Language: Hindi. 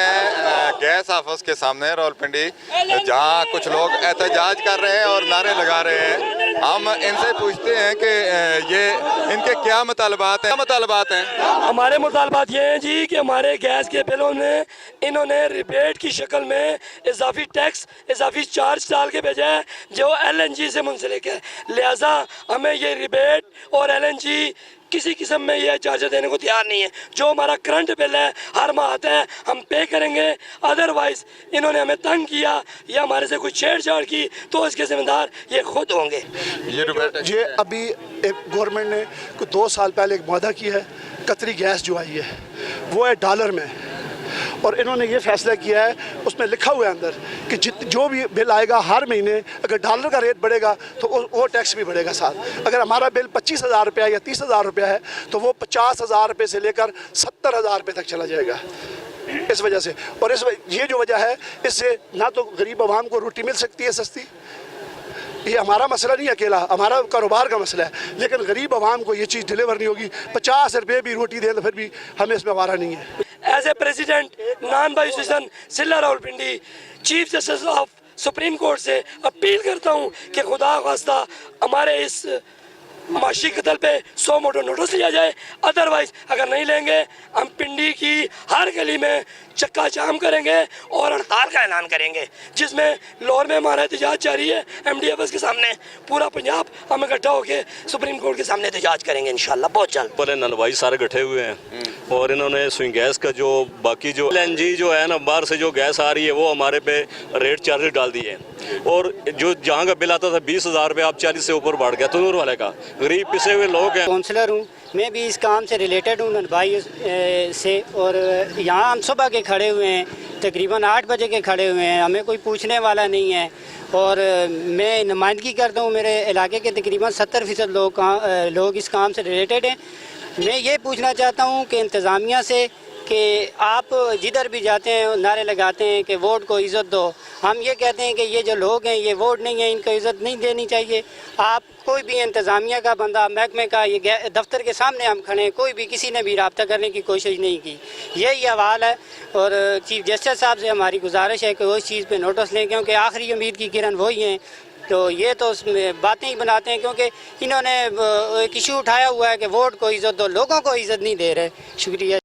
हैं गैस ऑफिस के सामने रावलपिंडी, जहां कुछ लोग एहतजाज कर रहे हैं और नारे लगा रहे हैं। हम इनसे पूछते हैं कि ये इनके क्या मुतालबात हैं। हमारे मुतालबात ये हैं जी कि हमारे गैस के बिलों में इन्होंने रिबेट की शक्ल में इजाफी टैक्स, इजाफी चार्ज डाल के भेजा है जो LNG से मुंसलिक है। लिहाजा हमें ये रिबेट और LNG किसी किस्म में ये चार्जर देने को तैयार नहीं है। जो हमारा करंट बिल है हर माह आता है हम पे करेंगे, अदरवाइज इन्होंने हमें तंग किया या हमारे से कोई छेड़छाड़ की तो इसके जिम्मेदार ये खुद होंगे। ये अभी एक गवर्नमेंट ने 2 साल पहले एक वादा किया है, कतरी गैस जो आई है वो है डॉलर में, और इन्होंने ये फैसला किया है, उसमें लिखा हुआ है अंदर कि जो भी बिल आएगा हर महीने अगर डॉलर का रेट बढ़ेगा तो वो टैक्स भी बढ़ेगा साथ। अगर हमारा बिल 25,000 रुपया या 30,000 रुपया है तो वो 50,000 रुपये से लेकर 70,000 रुपये तक चला जाएगा इस वजह से। और ये जो वजह है, इससे ना तो गरीब आवाम को रोटी मिल सकती है सस्ती, ये हमारा मसला नहीं अकेला, हमारा कारोबार का मसला है, लेकिन गरीब आवाम को ये चीज़ डिलीवर नहीं होगी। 50 रुपये भी रोटी दें तो फिर भी हमें इसमें वारा नहीं है। एज ए प्रेसिडेंट नॉन बाई एसोसिएशन जिला Rawalpindi chief justice of supreme court से अपील करता हूँ कि खुदा खास्ता हमारे इस माशी कतल पे 100 मोटो नोटिस लिया जाए, अदरवाइज अगर नहीं लेंगे हम पिंडी की हर गली में चक्का जाम करेंगे और हड़ताल का ऐलान करेंगे, जिसमें लाहौर में हमारा एहतजाज जारी है। MDFS के सामने पूरा पंजाब हम इकट्ठा होकर सुप्रीम कोर्ट के सामने एहतजाज करेंगे इंशाल्लाह बहुत जल्द। बोले नलवाई सारे इकट्ठे हुए हैं और इन्होंने सुई गैस का जो बाकी जो LNG जो है ना, बाहर से जो गैस आ रही है वो हमारे पे रेट चार्जेस डाल दिए, और जो जहाँ का बिल आता था 20,000 रुपये आप 40 से ऊपर बढ़ गया। तनूर वाले का गरीब पिसे हुए लोग हैं। काउंसलर हूँ मैं भी, इस काम से रिलेटेड हूँ नलवाई से, और यहाँ हम सुबह के खड़े हुए हैं, तकरीबन 8 बजे के खड़े हुए हैं, हमें कोई पूछने वाला नहीं है। और मैं नुमाइंदगी करता हूँ, मेरे इलाके के तकरीबन 70% लोग इस काम से रिलेटेड हैं। मैं ये पूछना चाहता हूँ कि इंतज़ामिया से कि आप जिधर भी जाते हैं नारे लगाते हैं कि वोट को इज़्ज़त दो। हम ये कहते हैं कि ये जो लोग हैं ये वोट नहीं है, इनको इज़्ज़त नहीं देनी चाहिए। आप कोई भी इंतज़ामिया का बंदा, महकमे का, ये दफ्तर के सामने हम खड़े हैं, कोई भी किसी ने भी रब्ता करने की कोशिश नहीं की। यही हवाल है, और चीफ जस्टिस साहब से हमारी गुजारिश है कि वो इस चीज़ पर नोटिस लें, क्योंकि आखिरी उम्मीद की किरण वही हैं। तो ये तो बातें ही बनाते हैं, क्योंकि इन्होंने एक इशू उठाया हुआ है कि वोट को इज़्ज़त दो, लोगों को इज़्ज़त नहीं दे रहे। शुक्रिया।